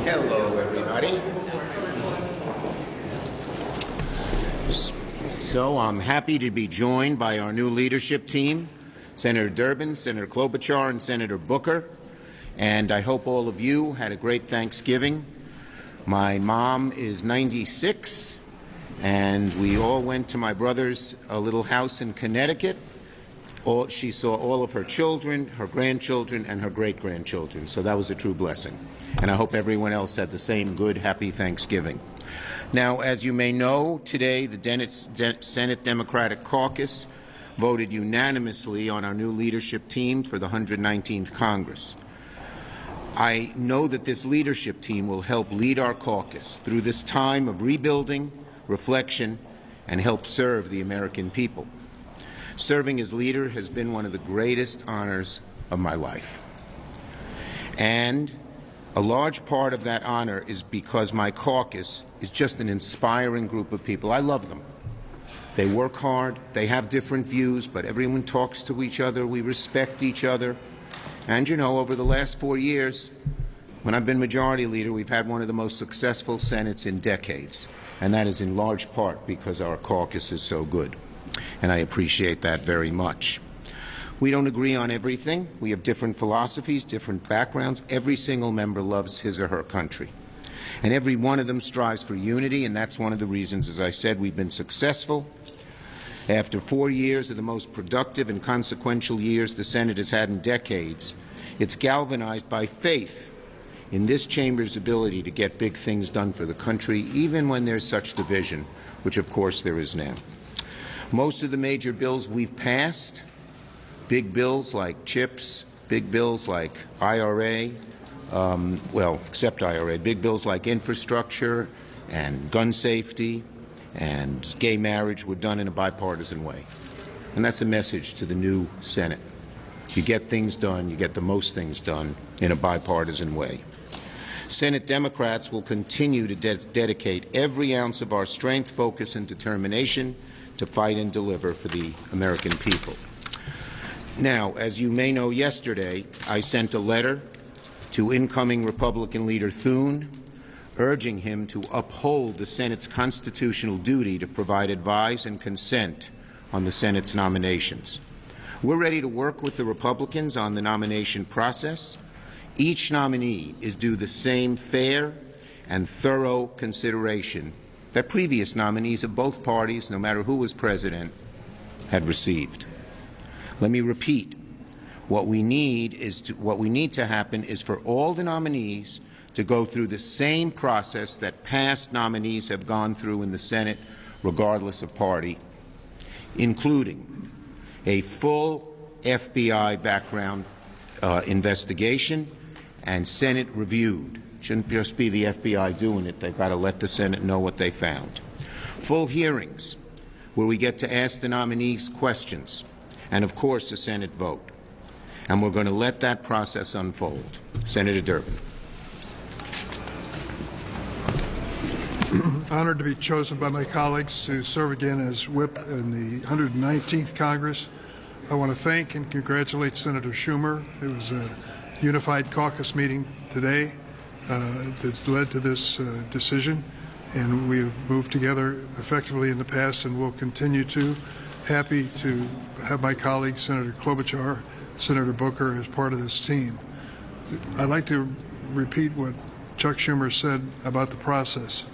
Hello, everybody. So I'm happy to be joined by our new leadership team, Senator Durbin, Senator Klobuchar, and Senator Booker. And I hope all of you had a great Thanksgiving. My mom is 96, and we all went to my brother's little house in Connecticut. She saw all of her children, her grandchildren, and her great-grandchildren. So that was a true blessing. And I hope everyone else had the same good, happy Thanksgiving. Now, as you may know, today the Senate Democratic Caucus voted unanimously on our new leadership team for the 119th Congress. I know that this leadership team will help lead our caucus through this time of rebuilding, reflection, and help serve the American people. Serving as leader has been one of the greatest honors of my life. And a large part of that honor is because my caucus is just an inspiring group of people. I love them. They work hard, they have different views, but everyone talks to each other, we respect each other. And you know, over the last 4 years, when I've been majority leader, we've had one of the most successful Senates in decades. And that is in large part because our caucus is so good. And I appreciate that very much. We don't agree on everything. We have different philosophies, different backgrounds. Every single member loves his or her country. And every one of them strives for unity, and that's one of the reasons, as I said, we've been successful. After 4 years of the most productive and consequential years the Senate has had in decades, it's galvanized by faith in this chamber's ability to get big things done for the country, even when there's such division, which of course there is now. Most of the major bills we've passed, big bills like CHIPS, big bills like IRA, well, except IRA, big bills like infrastructure and gun safety and gay marriage were done in a bipartisan way. And that's a message to the new Senate. You get things done, you get the most things done in a bipartisan way. Senate Democrats will continue to dedicate every ounce of our strength, focus, and determination to fight and deliver for the American people. Now, as you may know, yesterday I sent a letter to incoming Republican leader Thune, urging him to uphold the Senate's constitutional duty to provide advice and consent on the Senate's nominations. We're ready to work with the Republicans on the nomination process. Each nominee is due the same fair and thorough consideration that previous nominees of both parties, no matter who was president, had received. Let me repeat. What we need to happen is for all the nominees to go through the same process that past nominees have gone through in the Senate, regardless of party, including a full FBI background investigation and Senate reviewed. It shouldn't just be the FBI doing it. They've got to let the Senate know what they found. Full hearings where we get to ask the nominees questions, and of course a Senate vote. And we're going to let that process unfold. Senator Durbin. Honored to be chosen by my colleagues to serve again as whip in the 119th Congress. I want to thank and congratulate Senator Schumer. It was a unified caucus meeting today that led to this decision, and we have moved together effectively in the past and will continue to. Happy to have my colleague Senator Klobuchar, Senator Booker as part of this team. I'd like to repeat what Chuck Schumer said about the process.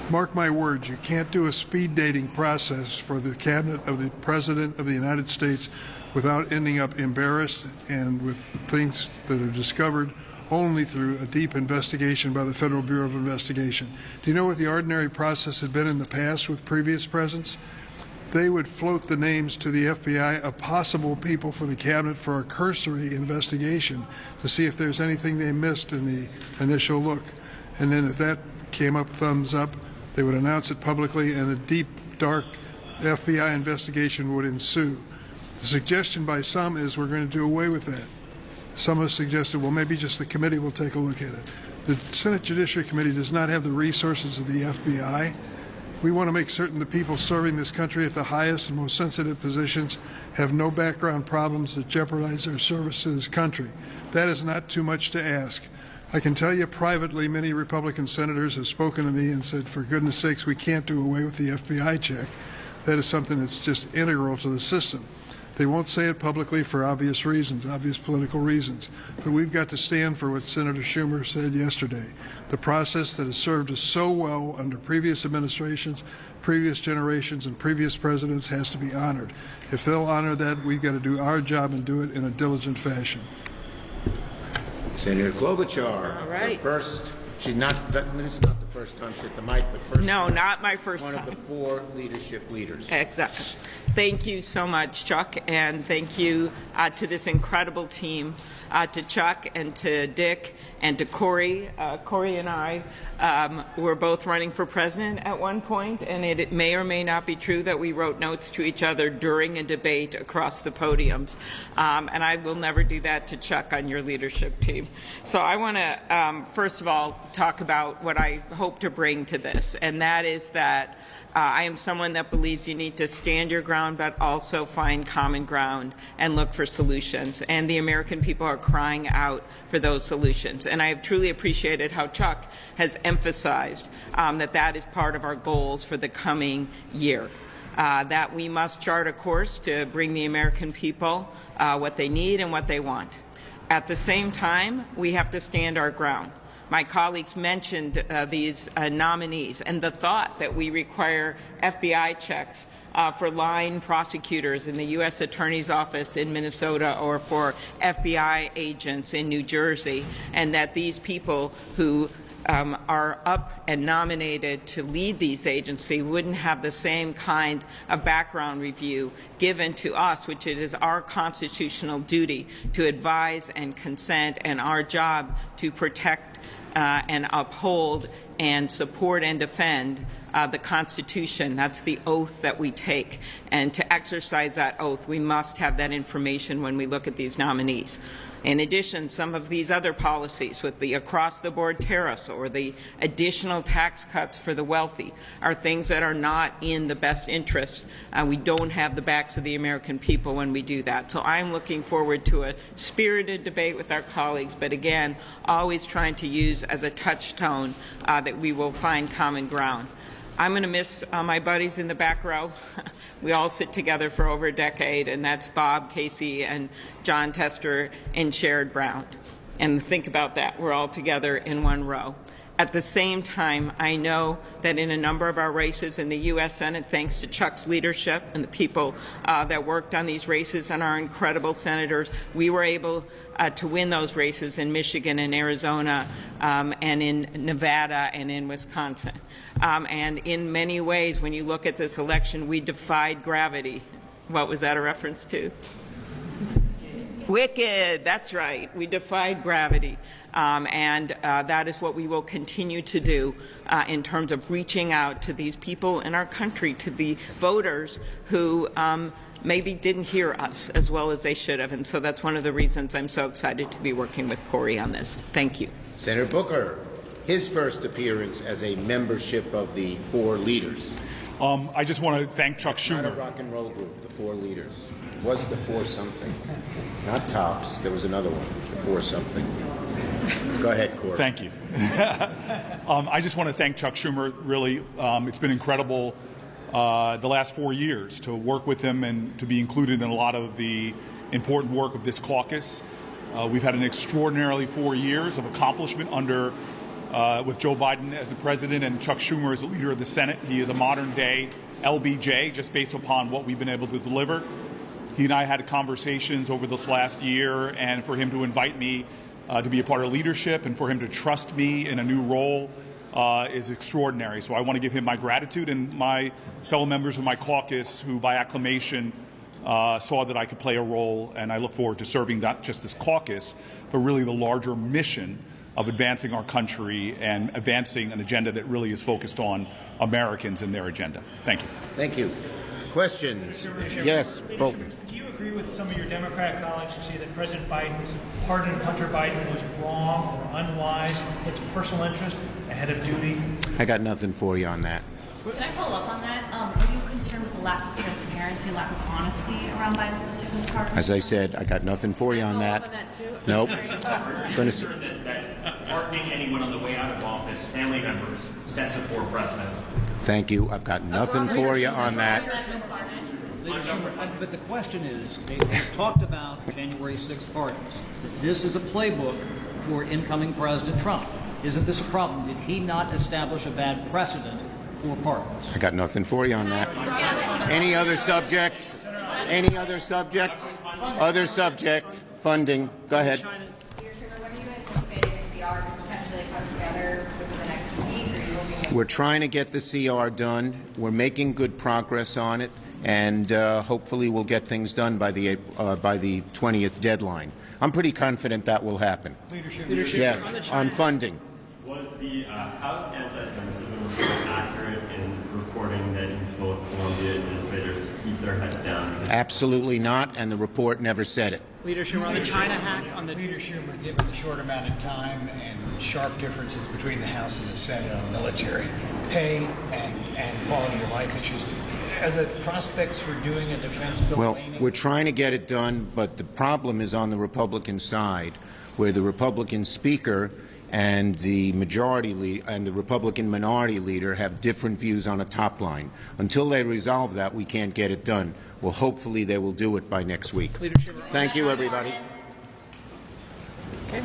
Mark my words, you can't do a speed dating process for the cabinet of the President of the United States without ending up embarrassed and with things that are discovered only through a deep investigation by the Federal Bureau of Investigation. Do you know what the ordinary process had been in the past with previous presidents? They would float the names to the FBI of possible people for the cabinet for a cursory investigation to see if there's anything they missed in the initial look. And then if that came up thumbs up, they would announce it publicly and a deep, dark FBI investigation would ensue. The suggestion by some is we're going to do away with that. Some have suggested, well, maybe just the committee will take a look at it. The Senate Judiciary Committee does not have the resources of the FBI. We want to make certain the people serving this country at the highest and most sensitive positions have no background problems that jeopardize their service to this country. That is not too much to ask. I can tell you privately, many Republican senators have spoken to me and said, for goodness sakes, we can't do away with the FBI check. That is something that's just integral to the system. They won't say it publicly for obvious reasons, obvious political reasons. But we've got to stand for what Senator Schumer said yesterday. The process that has served us so well under previous administrations, previous generations, and previous presidents has to be honored. If they'll honor that, we've got to do our job and do it in a diligent fashion. Senator Klobuchar. All right. First, this is not the first time she hit the mic, but first. No, not my first one time. of the 4 leadership leaders. Exactly. Thank you so much, Chuck, and thank you to this incredible team, to Chuck and to Dick and to Corey. Corey and I were both running for president at one point, and it may or may not be true that we wrote notes to each other during a debate across the podiums. And I will never do that to Chuck on your leadership team. So I want to, first of all, talk about what I hope to bring to this, and that is that I am someone that believes you need to stand your ground, but also find common ground and look for solutions. And the American people are crying out for those solutions. And I have truly appreciated how Chuck has emphasized that is part of our goals for the coming year. That we must chart a course to bring the American people what they need and what they want. At the same time, we have to stand our ground. My colleagues mentioned these nominees and the thought that we require FBI checks for line prosecutors in the U.S. Attorney's Office in Minnesota or for FBI agents in New Jersey, and that these people who are up and nominated to lead these agencies wouldn't have the same kind of background review given to us, which it is our constitutional duty to advise and consent, and our job to protect and uphold and support and defend the Constitution. That's the oath that we take. And to exercise that oath, we must have that information when we look at these nominees. In addition, some of these other policies with the across-the-board tariffs or the additional tax cuts for the wealthy are things that are not in the best interest. We don't have the backs of the American people when we do that. So I'm looking forward to a spirited debate with our colleagues, but again, always trying to use as a touchstone that we will find common ground. I'm going to miss my buddies in the back row. We all sit together for over a decade, and that's Bob, Casey, and John Tester and Sherrod Brown. And think about that. We're all together in one row. At the same time, I know that in a number of our races in the U.S. Senate, thanks to Chuck's leadership and the people that worked on these races and our incredible senators, we were able to win those races in Michigan and Arizona and in Nevada and in Wisconsin. And in many ways, when you look at this election, we defied gravity. What was that a reference to? Wicked, that's right. We defied gravity. And that is what we will continue to do in terms of reaching out to these people in our country, to the voters who maybe didn't hear us as well as they should have. And so that's one of the reasons I'm so excited to be working with Corey on this. Thank you. Senator Booker, his first appearance as a membership of the 4 leaders. I just want to thank Chuck Schumer. Not a rock and roll group, the 4 leaders. It was the 4 something. Not tops. There was another one, the 4 something. Go ahead, Corey. Thank you. I just want to thank Chuck Schumer. Really, it's been incredible the last 4 years to work with him and to be included in a lot of the important work of this caucus. We've had an extraordinarily 4 years of accomplishment under with Joe Biden as the president and Chuck Schumer as the leader of the Senate. He is a modern-day LBJ, just based upon what we've been able to deliver. He and I had conversations over this last year, and for him to invite me to be a part of leadership and for him to trust me in a new role is extraordinary. So I want to give him my gratitude, and my fellow members of my caucus who, by acclamation, saw that I could play a role, and I look forward to serving not just this caucus, but really the larger mission of advancing our country and advancing an agenda that really is focused on Americans and their agenda. Thank you. Thank you. Questions? Yes, Bolton. Do you agree with some of your Democrat colleagues who say that President Biden's pardon of Hunter Biden was wrong or unwise, puts personal interest ahead of duty? I got nothing for you on that. Can I follow up on that? Are you concerned with the lack of transparency, lack of honesty around Biden's decision to pardon? As I said, I got nothing for you on that. Nope. Gonna s- that pardoning anyone on the way out of office, family members, sets a poor precedent. Thank you. I've got nothing for you on that. But the question is, they talked about January 6 pardons. This is a playbook for incoming President Trump. Isn't this a problem? Did he not establish a bad precedent for pardons? I got nothing for you on that. Any other subjects? Any other subjects? Other subject. Funding. Go ahead. When are you anticipating the CR to potentially come together within the next week, or you will be? We're trying to get the CR done. We're making good progress on it, and hopefully we'll get things done by the 20th deadline. I'm pretty confident that will happen. Leadership. Yes, on funding. Was the House anti-Semitism report accurate in reporting that he told Columbia administrators to keep their heads down? Absolutely not, and the report never said it. Leadership on the China hack, on the leadership, given the short amount of time and sharp differences between the House and the Senate on military pay and quality of life issues, are the prospects for doing a defense bill Well, waning? we're trying to get it done, but the problem is on the Republican side, where the Republican speaker and the and the Republican minority leader have different views on a top line. Until they resolve that, we can't get it done. Well, hopefully they will do it by next week. Thank you, everybody. Okay.